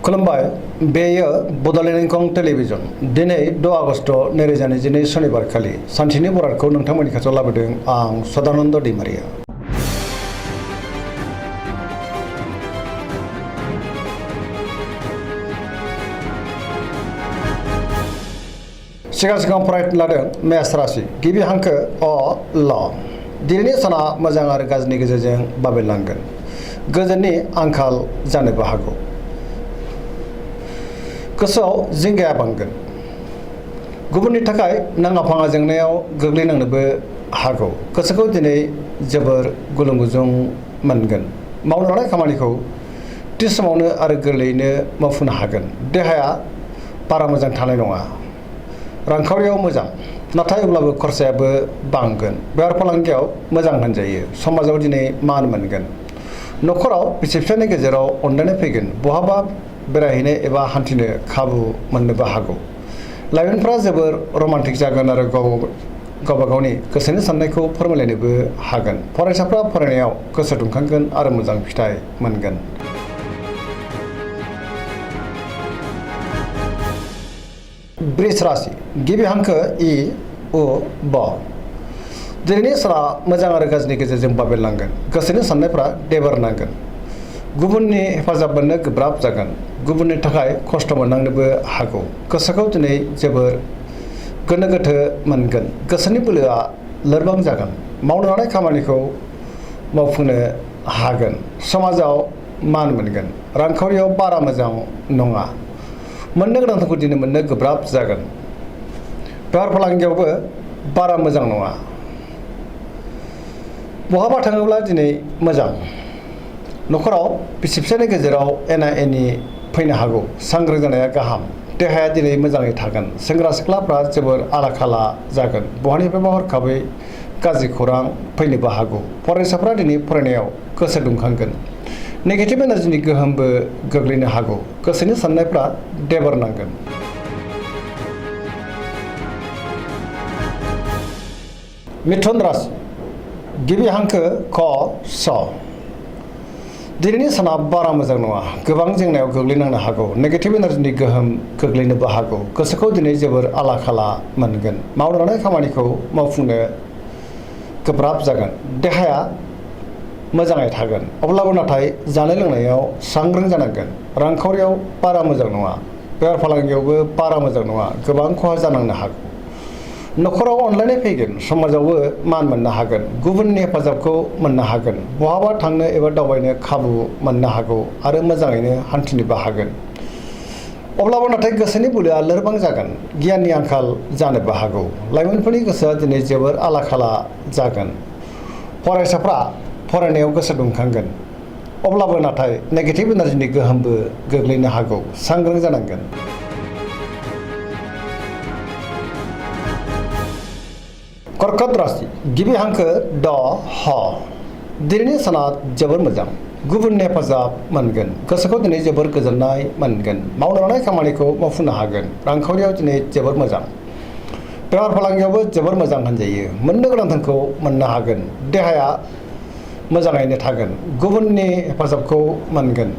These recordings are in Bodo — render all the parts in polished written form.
खुलुमबाय बेयो बड'लेण्ड इंखं टेलिभिजन दिनै 6 आगस्ट 2022 शनिबार खालि सानसेनि बरादखौ नोंथांमोननि खाथियाव लाबोदों आं सदानन्द दैमारिया। सिगां फरायनो लादों मेष राशि गिबि हांखो अ ल। दिनैनि साना मोजां आरो गाज्रिनि गेजेरजों बाबेरलांगोन। गोजोननि आंखाल जानोबो हागौ। गोसोआव जिंगाया बांगोन। गुबुननि थाखाय नाङा फाङा जेंनायाव गोग्लैनांनोबो हागौ। गोसोखौ दिनै जोबोर गुलुं गुजुं मोनगोन। मावनो लानाय खामानिखौ थि समावनो आरो गोरलैयैनो मावफुंनो हागोन। देहाया बारा मोजां थानाय नङा। रांखावरियाव मोजां, नाथाय अब्लाबो खरसायाबो बांगोन। बेफार फालांगियाव मोजां होनजायो। समाजाव दिनै मान मोनगोन। न'खराव बिसि फिसायनि गेजेराव अनलायनाय फैगोन। बहाबा बेरायहैनो एबा हान्थिनो खाबु मोननोबो हागौ। लाइमोनफ्रा जोबोर रमान्टिक जागोन आरो गावबा गावनि गोसोनि साननायखौ फोरमायलायनोबो हागोन। फरायसाफ्रा फरायनायाव गोसो दुंखांगोन आरो मोजां फिथाइ मोनगोन। वृष राशि गिबि हांखो इ उ ब। दिनैनि साना मोजां आरो गाज्रिनि गेजेरजों बाबेरलांगोन। गोसोनि साननायफ्रा देबार नांगोन। गुबुननि हेफाजाब मोननो गोब्राब जागोन। गुबुननि थाखाय खस्थ' मोननांनोबो हागौ। गोसोखौ दिनै जोबोर गोनो गोथो मोनगोन। गोसोनि बोलोआ लोरबां जागोन। मावनो लानाय खामानिखौ मावफुंनो हागोन। समाजाव मान मोनगोन। रांखावरियाव बारा मोजां नङा। मोननो गोनांफोरखौ दिनै मोननो गोब्राब जागोन। बेफार फालांगियावबो बारा मोजां नङा। बहाबा थाङोब्ला दिनै मोजां। न'खराव बिसि फिसायनि गेजेराव एना एनि फैनो हागौ। सांग्रां जानाया गाहाम। देहाया दिनै मोजाङै थागोन। सेंग्रा सिख्लाफ्रा जोबोर आला खाला जागोन। बहानिफ्रायबा हरखाबै गाज्रि खौरां फैनोबो हागौ। फरायसाफ्रा दिनै फरायनायाव गोसो दुंखांगोन। नेगेटिभ एनार्जिनि गोहोमबो गोग्लैनो हागौ। गोसोनि साननायफ्रा देबार नांगोन। मिथुन राशि गिबि हांखो क स। दिनैनि साना बारा मोजां नङा। गोबां जेंनायाव गोग्लैनांनो हागौ। नेगेटिभ एनार्जिनि गोहोम गोग्लैनोबो हागौ। गोसोखौ दिनै जोबोर आला खाला मोनगोन। मावनो लानाय खामानिखौ मावफुंनो गोब्राब जागोन। देहाया मोजाङै थागोन। अब्लाबो नाथाय जानाय लोंनायाव सांग्रां जानांगोन। रांखावरियाव बारा मोजां नङा। बेफार फालांगियावबो बारा मोजां नङा। गोबां खहा जानांनो हागौ। न'खराव अनलायनाय फैगोन। समाजावबो मान मोननो हागोन। गुबुननि हेफाजाबखौ मोननो हागोन। बहाबा थांनो एबा दावबायनो खाबु मोननो हागौ आरो मोजाङैनो हान्थिनोबो हागोन। अब्लाबो नाथाय गोसोनि बोलोआ लोरबां जागोन। गियाननि आंखाल जानोबो हागौ। लाइमोनफोरनि गोसोआ दिनै जोबोर आला खाला जागोन। फरायसाफ्रा फरायनायाव गोसो दुंखांगोन। अब्लाबो नाथाय नेगेटिभ एनार्जिनि गोहोमबो गोग्लैनो हागौ। सांग्रां जानांगोन। कर्कट राशि गिबि हांखो ड ह। दिनैनि साना जोबोर मोजां। गुबुननि हेफाजाब मोनगोन। गोसोखौ दिनै जोबोर गोजोननाय मोनगोन। मावनो लानाय खामानिखौ मावफुंनो हागोन। रांखावरियाव दिनै जोबोर मोजां। बेफार फालांगियावबो जोबोर मोजां होनजायो। मोननो गोनांफोरखौ मोननो हागोन। देहाया मोजाङैनो थागोन। गुबुननि हेफाजाबखौ मोनगोन।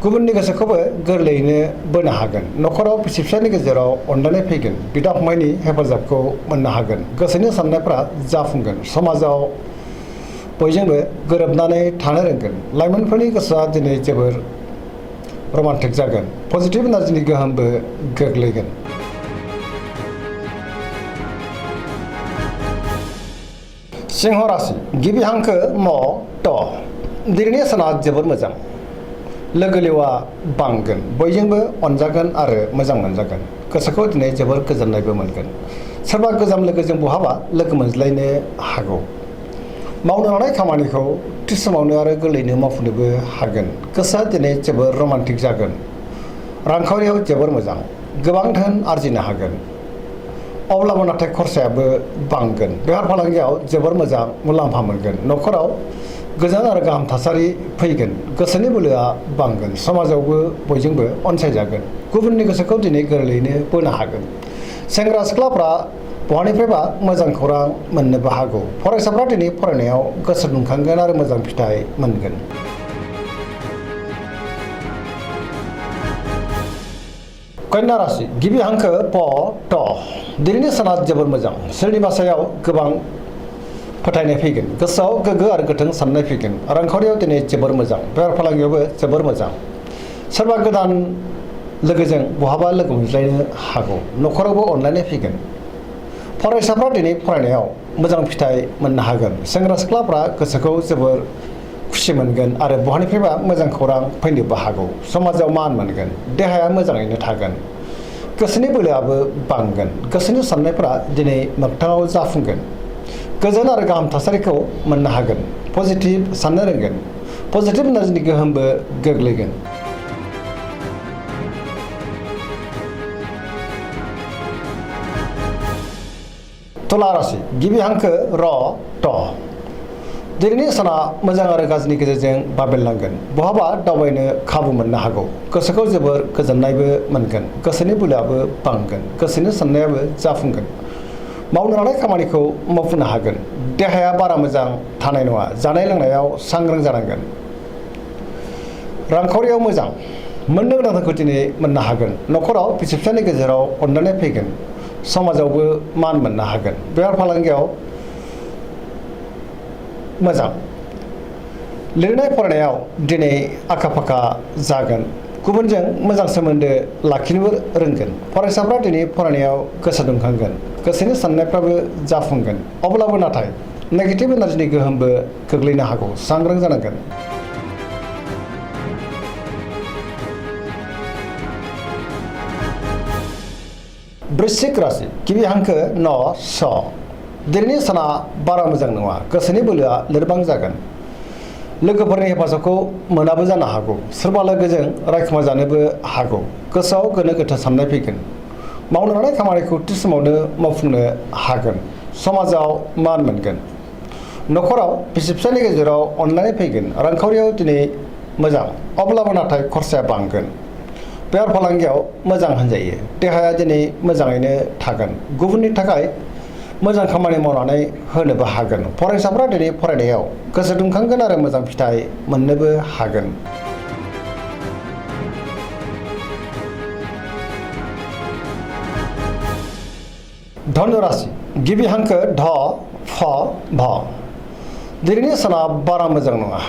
गुबुननि गोसोखौबो गोरलैयैनो बोनो हागोन। न'खराव बिसि फिसायनि गेजेराव अनलायनाय फैगोन। बिदा फंबायनि हेफाजाबखौ मोननो हागोन। गोसोनि साननायफ्रा जाफुंगोन। समाजाव बयजोंबो गोरोबनानै थानो रोंगोन। लाइमोनफोरनि गोसोआ दिनै जोबोर रमान्टिक जागोन। पजिटिभ एनार्जिनि गोहोमबो गोग्लैगोन। सिंह राशि गिबि हांखो म ट। दिनैनि साना जोबोर मोजां। लोगो लेवा बांगोन। बयजोंबो अनजागोन आरो मोजां मोनजागोन। गोसोखौ दिनै जोबोर गोजोननायबो मोनगोन। सोरबा गोजाम लोगोजों बहाबा लोगो मोनज्लायनो हागौ। मावनो लानाय खामानिखौ थि समावनो आरो गोरलैयैनो मावफुंनोबो हागोन। गोसोआ दिनै जोबोर रमान्टिक जागोन। रांखावरियाव जोबोर मोजां। गोबां धोन आरजिनो हागोन। अब्लाबो नाथाय खरसायाबो बांगोन। बेफार फालांगियाव जोबोर मोजां मुलाम्फा मोनगोन। न'खराव गोजोन आरो गाहाम थासारि फैगोन। गोसोनि बोलोआ बांगोन। समाजावबो बयजोंबो अनसायजागोन। गुबुननि गोसोखौ दिनै गोरलैयैनो बोनो हागोन। सेंग्रा सिख्लाफ्रा बहानिफ्रायबा मोजां खौरां मोननोबो हागौ। फरायसाफ्रा दिनै फरायनायाव गोसो दुंखांगोन आरो मोजां फिथाइ मोनगोन। कन्या राशि गिबि हांखो प ट दिनैनि साना जोबोर मोजां सोरनिबा सायाव गोबां फोथायनाय फैगोन गोसोआव गोग्गो आरो गोथों साननाय फैगोन रांखावरियाव दिनै जोबोर मोजां बेफार फालांगियावबो जोबोर मोजां सोरबा गोदान लोगोजों बहाबा लोगो मोनज्लायनो हागौ न'खरावबो अनलायनाय फैगोन फरायसाफ्रा दिनै फरायनायाव मोजां फिथाइ मोननो हागोन सेंग्रा सिख्लाफ्रा गोसोखौ जोबोर खुसि मोनगोन आरो बहानिफ्रायबा मोजां खौरां फैनोबो हागौ समाजाव मान मोनगोन देहाया मोजाङैनो थागोन गोसोनि बोलोआबो बांगोन गोसोनि साननायफ्रा दिनै मोगथाङाव जाफुंगोन गोजोन आरो गाहाम थासारिखौ मोननो हागोन पजिटिभ साननो रोंगोन पजिटिभ एनार्जिनि गोहोमबो गोग्लैगोन तुला राशि गिबि हांखो र ट दिनैनि साना मोजां आरो गाज्रिनि गेजेरजों बाबेनलांगोन बहाबा दावबायनो खाबु मोननो हागौ गोसोखौ जोबोर गोजोननायबो मोनगोन गोसोनि बोलोआबो बांगोन गोसोनि साननायाबो जाफुंगोन मावनो लानाय खामानिखौ मावफुंनो हागोन देहाया बारा मोजां थानाय नङा जानाय लोंनायाव सांग्रां जानांगोन रांखावरियाव मोजां मोननो गोनांखौ दिनै मोननो हागोन न'खराव बिसि फिसायनि गेजेराव अनलायनाय फैगोन समाजावबो मान मोननो हागोन बेफार फालांगियाव मोजां लिरनाय फरायनायाव दिनै आखा फाखा जागोन गुबुनजों मोजां सोमोन्दो लाखिनोबो रोंगोन फरायसाफ्रा दिनै फरायनायाव गोसो दुंखांगोन गोसोनि साननायफ्राबो जाफुंगोन अब्लाबो नाथाय नेगेटिभ एनार्जिनि गोहोमबो गोग्लैनो हागौ सांग्रां जानांगोन वृश्चिक राशि गिबि हांखो न स दिनैनि साना बारा मोजां नङा गोसोनि बोलोआ लोरबां जागोन लोगोफोरनि हेफाजाबखौ मोनाबो जानो हागौ सोरबा लोगोजों रायखुमा जानोबो हागौ गोसोआव गोनो गोथो साननाय फैगोन मावनो लानाय खामानिखौ थि समावनो मावफुंनो हागोन समाजाव मान मोनगोन न'खराव बिसि फिसायनि गेजेराव अनलायनाय फैगोन रांखावरियाव दिनै मोजां अब्लाबो नाथाय खरसाया बांगोन बेफार फालांगियाव मोजां होनजायो देहाया दिनै मोजाङैनो थागोन गुबुननि थाखाय मोजां खामानि मावनानै होनोबो हागोन फरायसाफ्रा दिनै फरायनायाव गोसो दुंखांगोन आरो मोजां फिथाइ मोननोबो हागोन धनु राशि गिबि हांखो ध फ भ दिनैनि साना बारा मोजां नङा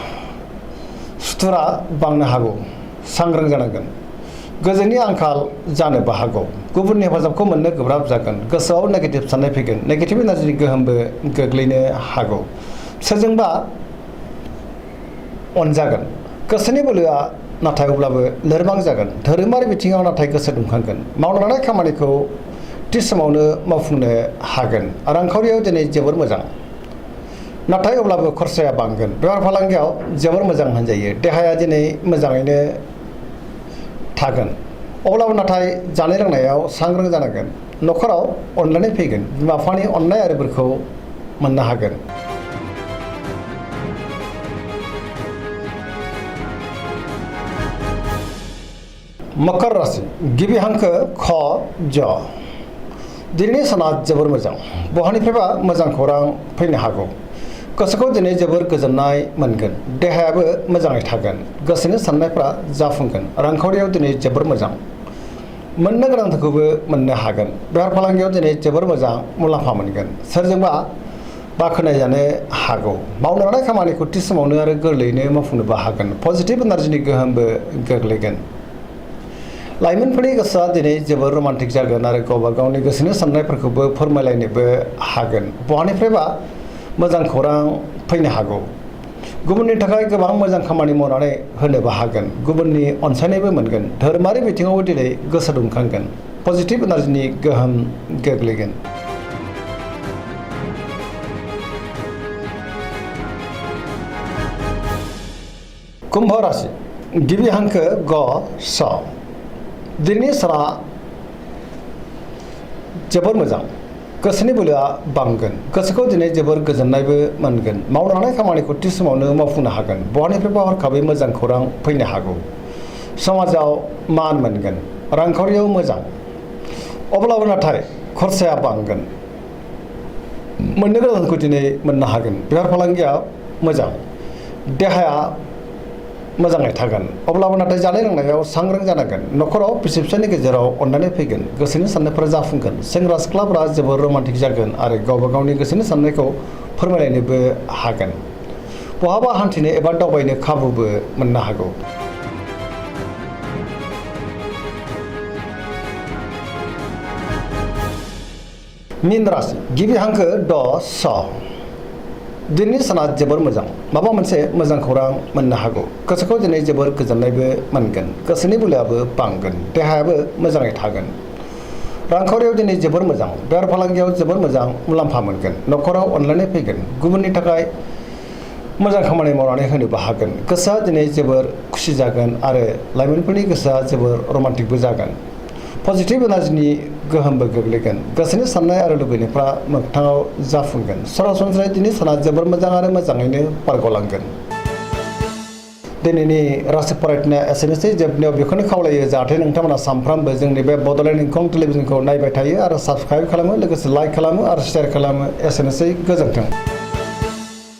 सुथुरा बांनो हागौ सांग्रां जानांगोन गोजोननि आंखाल जानोबो हागौ गुबुननि हेफाजाबखौ मोननो गोब्राब जागोन गोसोआव नेगेटिभ साननाय फैगोन नेगेटिभ एनार्जिनि गोहोमबो गोग्लैनो हागौ सोरजोंबा अनजागोन गोसोनि बोलोआ नाथाय अब्लाबो लोरबां जागोन धोरोमारि बिथिङाव नाथाय गोसो दुंखांगोन मावनो लानाय खामानिखौ थि समावनो मावफुंनो हागोन रांखावरियाव दिनै जोबोर मोजां नाथाय अब्लाबो खरसाया बांगोन बेफार फालांगियाव जोबोर मोजां होनजायो देहाया दिनै मोजाङैनो थागोन अब्लाबो नाथाय जानाय लोंनायाव सांग्रां जानांगोन न'खराव अनलायनाय फैगोन बिमा बिफानि अननाय आरो बोरखौ मोननो हागोन मकर राशि गिबि हांखो ख ज दिनैनि साना जोबोर मोजां बहानिफ्रायबा मोजां खौरां फैनो हागौ गोसोखौ दिनै जोबोर गोजोननाय मोनगोन देहायाबो मोजाङै थागोन गोसोनि साननायफ्रा जाफुंगोन रांखावरियाव दिनै जोबोर मोजां मोननो गोनांखौबो मोननो हागोन बेफार फालांगियाव दिनै जोबोर मोजां मुलाम्फा मोनगोन सोरजोंबा बाख्नाय जानो हागौ मावनो लानाय खामानिखौ थि समावनो आरो गोरलैयैनो मावफुंनोबो हागोन पजिटिभ एनार्जिनि गोहोमबो गोग्लैगोन लाइमोनफोरनि गोसोआ दिनै जोबोर रमान्टिक जागोन आरो गावबा गावनि गोसोनि साननायफोरखौबो फोरमायलायनोबो हागोन बहानिफ्रायबा मोजां खौरां फैनो हागौ गुबुननि थाखाय गोबां मोजां खामानि मावनानै होनोबो हागोन गुबुननि अनसायनायबो मोनगोन धोरोमारि बिथिङावबो दिनै गोसो दुंखांगोन पजिटिभ एनार्जिनि गोहोम गोग्लैगोन कुम्भ राशि गिबि हांखो ग स दिनैनि साना जोबोर मोजां गोसोनि बोलोआ बांगोन गोसोखौ दिनै जोबोर गोजोननायबो मोनगोन मावनो लानाय खामानिखौ थि समावनो मावफुंनो हागोन बहानिफ्रायबा हरखाबै मोजां खौरां फैनो हागौ समाजाव मान मोनगोन रांखावरियाव मोजां अब्लाबो नाथाय खरसाया बांगोन मोननो गोनांखौ दिनै मोननो हागोन बेफार फालांगिया मोजां देहाया मोजाङै थागोन अब्लाबो नाथाय जानाय लोंनायाव सांग्रां जानांगोन न'खराव बिसि फिसायनि गेजेराव अनलायनाय फैगोन गोसोनि साननायफोरा जाफुंगोन सेंग्रा सिख्लाफोरा जोबोर रमान्टिक जागोन आरो गावबा गावनि गोसोनि साननायखौ फोरमायलायनोबो हागोन बहाबा हान्थिनो एबा दावबायनो खाबुबो मोननो हागौ मीन राशि गिबि हांखो ड स दिनैनि साना जोबोर मोजां माबा मोनसे मोजां खौरां मोननो हागौ गोसोखौ दिनै जोबोर गोजोननायबो मोनगोन गोसोनि बोलोआबो बांगोन देहायाबो मोजाङै थागोन रांखावरियाव दिनै जोबोर मोजां बेफार फालांगियाव जोबोर मोजां मुलाम्फा मोनगोन न'खराव अनलायनाय फैगोन गुबुननि थाखाय मोजां खामानि मावनानै होनोबो हागोन गोसोआ दिनै जोबोर खुसि जागोन आरो लाइमोनफोरनि गोसोआ जोबोर रमान्टिकबो जागोन पजिटिभ एनार्जिनि गोहोमबो गोग्लैगोन गोसोनि साननाय आरो लुबैनायफ्रा मोगथाङाव जाफुंगोन सरासनस्रायै दिनै साना जोबोर मोजां आरो मोजाङैनो बारग'लांगोन दिनैनि राशि फरायनाया एसेनोसै जोबनायाव बेखौनो खावलायो जाहाथे नोंथांमोना सानफ्रामबो जोंनि बे बड'लेण्ड इंखं टेलिभिजनखौ नायबाय थायो आरो साबस्क्राइब खालामो लोगोसे लाइक खालामो आरो शेयार खालामो एसेनोसै गोजोन्थों